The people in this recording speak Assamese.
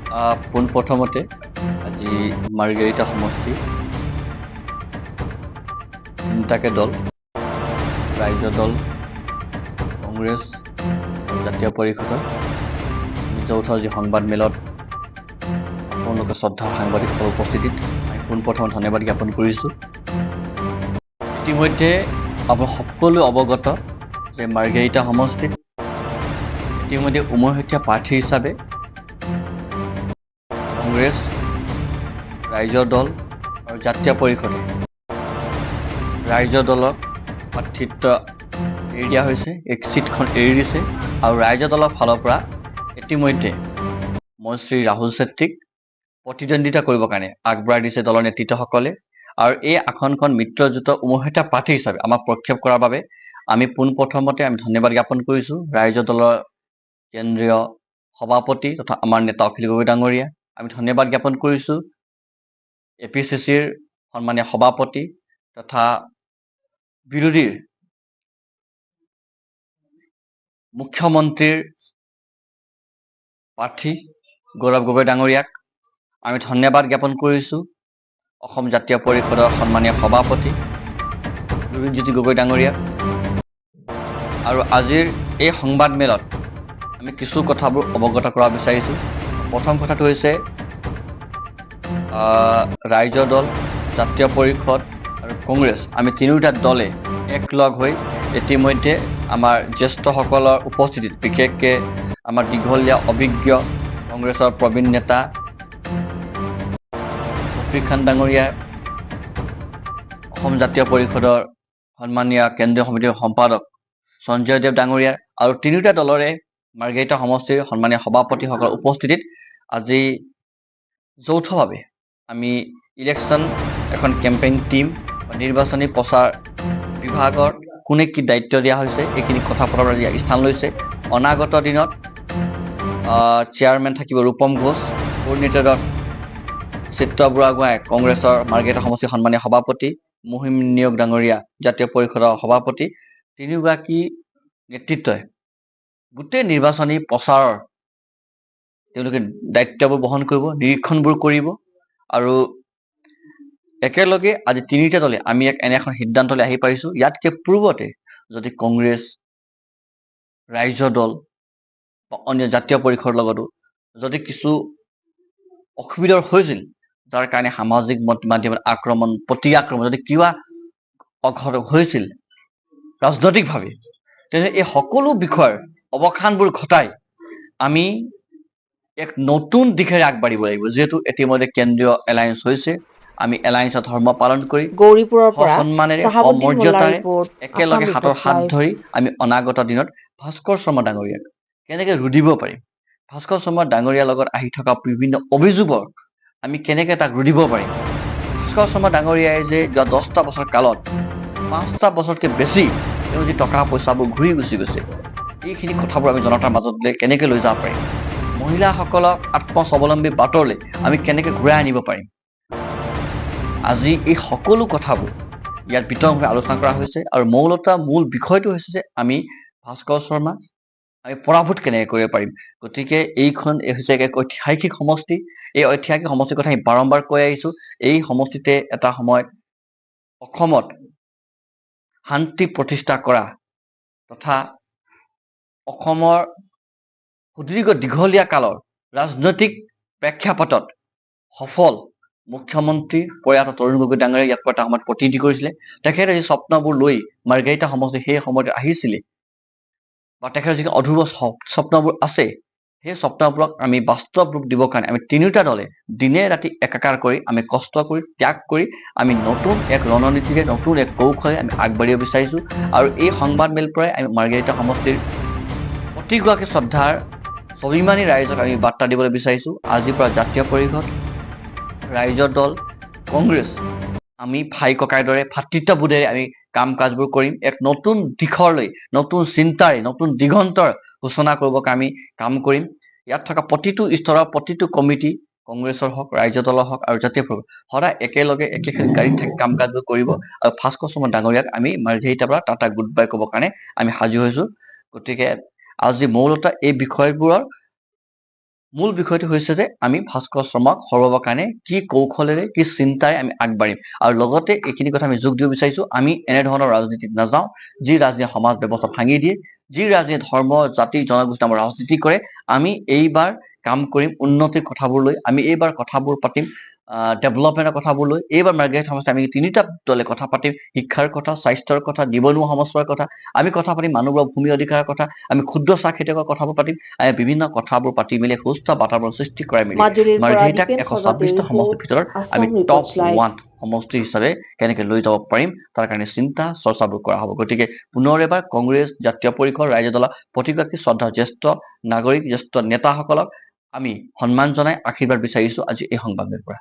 পোনপ্ৰথমতে আজি মাৰ্গেৰিটা সমষ্টি তিনিটাকে দল, ৰাইজৰ দল, কংগ্ৰেছ আৰু জাতীয় পৰিষদৰ যৌথ যি সংবাদমেলত আপোনালোকে শ্ৰদ্ধাৰ সাংবাদিকৰ উপস্থিতিত আমি পোনপ্ৰথমে ধন্যবাদ জ্ঞাপন কৰিছোঁ। ইতিমধ্যে আপোনালোক সকলো অৱগত যে মাৰ্গেৰিটা সমষ্টিত ইতিমধ্যে উমৈহতীয়া প্ৰাৰ্থী হিচাপে কংগ্ৰেছ, ৰাইজৰ দল আৰু জাতীয় পৰিষদে ৰাইজৰ দলক প্ৰাৰ্থিত্ব এৰি দিয়া হৈছে, এক চিটখন এৰি দিছে আৰু ৰাইজৰ দলৰ ফালৰ পৰা ইতিমধ্যে মই শ্ৰী ৰাহুল চেত্ৰীক প্ৰতিদ্বন্দ্বিতা কৰিবৰ কাৰণে আগবঢ়াই দিছে দলৰ নেতৃত্বসকলে। আৰু এই আসনখন মিত্ৰজোঁটৰ উমৈহতীয়া প্ৰাৰ্থী হিচাপে আমাক প্ৰক্ষেপ কৰাৰ বাবে আমি পোনপ্ৰথমতে ধন্যবাদ জ্ঞাপন কৰিছোঁ ৰাইজৰ দলৰ কেন্দ্ৰীয় সভাপতি তথা আমাৰ নেতা অখিল গগৈ ডাঙৰীয়া। আমি ধন্যবাদ জ্ঞাপন কৰিছোঁ APCCৰ সন্মানীয় সভাপতি তথা বিৰোধীৰ মুখ্যমন্ত্ৰীৰ প্ৰাৰ্থী গৌৰৱ গগৈ ডাঙৰীয়াক। আমি ধন্যবাদ জ্ঞাপন কৰিছোঁ অসম জাতীয় পৰিষদৰ সন্মানীয় সভাপতি লুৰিণজ্যোতি গগৈ ডাঙৰীয়াক। আৰু আজিৰ এই সংবাদমেলত আমি কিছু কথাবোৰ অৱগত কৰাব বিচাৰিছোঁ। প্ৰথম কথাটো হৈছে ৰাইজৰ দল, জাতীয় পৰিষদ আৰু কংগ্ৰেছ আমি তিনিওটা দলে একলগ হৈ ইতিমধ্যে আমাৰ জ্যেষ্ঠসকলৰ উপস্থিতিত, বিশেষকৈ আমাৰ দীঘলীয়া অভিজ্ঞ কংগ্ৰেছৰ প্ৰবীণ নেতা শফিক খান ডাঙৰীয়া, অসম জাতীয় পৰিষদৰ সন্মানীয় কেন্দ্ৰীয় সমিতিৰ সম্পাদক সঞ্জয় দেৱ ডাঙৰীয়া আৰু তিনিওটা দলৰে মাৰ্গেৰিটা সমষ্টিৰ সন্মানীয় সভাপতিসকলৰ উপস্থিতিত আজি যৌথভাৱে আমি ইলেকশ্যন এখন কেম্পেইন টিম নিৰ্বাচনী প্ৰচাৰ বিভাগৰ কোনে কি দায়িত্ব দিয়া হৈছে এইখিনি কথা পতাৰ স্থান লৈছে। অনাগত দিনত চেয়াৰমেন থাকিব ৰূপম ঘোষ, কোঅৰ্ডিনেটৰত চিত্ৰ বুঢ়াগোহাঁই কংগ্ৰেছৰ মাৰ্গেৰিটা সমষ্টিৰ সন্মানীয় সভাপতি, মহিম নিয়োগ ডাঙৰীয়া জাতীয় পৰিষদৰ সভাপতি, তিনিওগৰাকী নেতৃত্বই গোটেই নিৰ্বাচনী প্ৰচাৰৰ তেওঁলোকে দায়িত্ববোৰ বহন কৰিব, নিৰীক্ষণবোৰ কৰিব। আৰু একেলগে আজি তিনিটা দলে আমি এনে এখন সিদ্ধান্তলৈ আহি পাৰিছোঁ, ইয়াতকৈ পূৰ্বতে যদি কংগ্ৰেছ, ৰাইজৰ দল বা অন্য জাতীয় পৰিষদৰ লগতো যদি কিছু অসুবিধাৰ হৈছিল, যাৰ কাৰণে সামাজিক মাধ্যমত আক্ৰমণ প্ৰতি আক্ৰমণ যদি কিবা অঘট হৈছিল ৰাজনৈতিকভাৱে, তেনে এই সকলো বিষয়ৰ অৱসানবোৰ ঘটাই আমি এক নতুন দিশেৰে আগবাঢ়িব লাগিব। যিহেতু ইতিমধ্যে কেন্দ্ৰীয় এলায়েন্স হৈছে, আমি এলায়েন্সৰ ধৰ্ম পালন কৰি সন্মানেৰে সমৰ্যাদাৰে একেলগে হাতৰ হাত ধৰি আমি অনাগত দিনত ভাস্কৰ শৰ্মা ডাঙৰীয়াক কেনেকৈ ৰুধিব পাৰিম, ভাস্কৰ শৰ্মা ডাঙৰীয়াৰ লগত আহি থকা বিভিন্ন অভিযোগৰ আমি কেনেকৈ তাক ৰুধিব পাৰিম। ভাস্কৰ শৰ্মা ডাঙৰীয়াই যে যোৱা 10টা বছৰ কালত 5টা বছৰতকৈ বেছি তেওঁ যি টকা পইচাবোৰ ঘূৰি গুচি গৈছে, এইখিনি কথাবোৰ আমি জনতাৰ মাজলৈ কেনেকৈ লৈ যাব পাৰিম, মহিলাসকলক আত্মস্বাৱলম্বী বাটলৈ আমি কেনেকৈ ঘূৰাই আনিব পাৰিম। আজি এই সকলো কথাবোৰ ইয়াত বিতংভাৱে আলোচনা কৰা হৈছে আৰু মূল বিষয়টো হৈছে যে আমি ভাস্কৰ শৰ্মা আমি পৰাভূত কেনেকৈ কৰিব পাৰিম। গতিকে এইখন হৈছে এক ঐতিহাসিক সমষ্টি। এই ঐতিহাসিক সমষ্টিৰ কথা আমি বাৰম্বাৰ কৈ আহিছোঁ। এই সমষ্টিতে এটা সময়ত অসমত শান্তি প্ৰতিষ্ঠা কৰা তথা অসমৰ সুদীৰ্ঘ দীঘলীয়া কালৰ ৰাজনৈতিক প্ৰেক্ষাপটত সফল মুখ্যমন্ত্ৰী প্ৰয়াত তৰুণ গগৈ ডাঙৰীয়াই ইয়াত এটা সময়ত প্ৰতিনিধি কৰিছিলে। তেখেতে যি স্বপ্নবোৰ লৈ মাৰ্গেৰিটা সমষ্টি সেই সময়ত আহিছিলে বা তেখেতৰ যিখিনি অধূৰ স্বপ্নবোৰ আছে, সেই স্বপ্নবোৰক আমি বাস্তৱ ৰূপ দিবৰ কাৰণে আমি তিনিওটা দলে দিনে ৰাতি একাকাৰ কৰি আমি কষ্ট কৰি ত্যাগ কৰি আমি নতুন এক ৰণনীতিৰে নতুন এক কৌশলে আমি আগবাঢ়িব বিচাৰিছোঁ। আৰু এই সংবাদমেলৰ পৰাই আমি মাৰ্গেৰিটা সমষ্টিৰ প্ৰতিগৰাকী শ্ৰদ্ধাৰ স্বাভিমানী ৰাইজক আমি বাৰ্তা দিবলৈ বিচাৰিছোঁ। আজিৰ পৰা জাতীয় পৰিষদ, ৰাইজৰ দল, কংগ্ৰেছ আমি ভাই ককাইৰ দৰে ভাতৃত্ববোধেৰে আমি কাম কাজবোৰ কৰিম। এক নতুন দিশলৈ, নতুন চিন্তাৰে, নতুন দিগন্তৰ সূচনা কৰিবৰ কাৰণে আমি কাম কৰিম। ইয়াত থকা প্ৰতিটো স্তৰৰ প্ৰতিটো কমিটি, কংগ্ৰেছৰ হওক, ৰাইজৰ দলৰ হওক আৰু জাতীয় পৰিষদ সদায় একেলগে একেখন গাড়ীত থাকি কাম কাজবোৰ কৰিব। আৰু ভাস্কৰ শৰ্মা ডাঙৰীয়াক আমি মাৰ্গেৰিটাৰ পৰা টাটা গুড বাই ক'বৰ কাৰণে আমি সাজু হৈছোঁ। গতিকে আজি মূলতঃ এই বিষয়বোৰৰ মূল বিষয়টো হৈছে যে আমি ভাস্কৰ শৰ্মাক হৰুৱাবৰ কাৰণে কি কৌশলেৰে কি চিন্তাৰে আমি আগবাঢ়িম আৰু লগতে এইখিনি কথা আমি যোগ দিব বিচাৰিছো আমি এনেধৰণৰ ৰাজনীতিত নাযাওঁ যি ৰাজনীতি সমাজ ব্যৱস্থা ভাঙি দিয়ে যি ৰাজনীতি ধৰ্ম জাতি জনগোষ্ঠী নামৰ ৰাজনীতি কৰে আমি এইবাৰ কাম কৰিম উন্নতিৰ কথাবোৰ লৈ আমি এইবাৰ কথাবোৰ পাতিম ডেভেলপমেণ্টৰ কথাবোৰ লৈ এইবাৰ মাৰ্গ্ৰেট সমস্যা আমি তিনিটা দলে কথা পাতিম শিক্ষাৰ কথা স্বাস্থ্যৰ কথা নিবনুৱা সমস্যাৰ কথা আমি কথা পাতিম মানুহবোৰৰ ভূমি অধিকাৰৰ কথা আমি ক্ষুদ্ৰ চাহ খেতিয়কৰ কথাবোৰ পাতিম আমি বিভিন্ন কথাবোৰ পাতি মেলি সুস্থ বাতাবৰণ সৃষ্টি কৰাই মেলি মাজুলীৰ পৰা মাৰ্ঘেৰিটাক দীপেন সজাতিৰ 126টা সমষ্টিৰ ৰিপৰ্ট ভিতৰত আমি আছাম টপ ৰিপৰ্টছ লাইভ 1 সমষ্টি হিচাপে কেনেকে লৈ যাব পাৰিম তাৰ কাৰণে চিন্তা চৰ্চাবোৰ কৰা হ'ব গতিকে পুনৰ এবাৰ কংগ্ৰেছ জাতীয় পৰিষদ ৰাজ্য দলৰ প্ৰতিগৰাকী শ্ৰদ্ধা জ্যেষ্ঠ নাগৰিক জ্যেষ্ঠ নেতাসকলক আমি সন্মান জনাই আশীৰ্বাদ বিচাৰিছো আজি এই সংবাদমেলৰ পৰা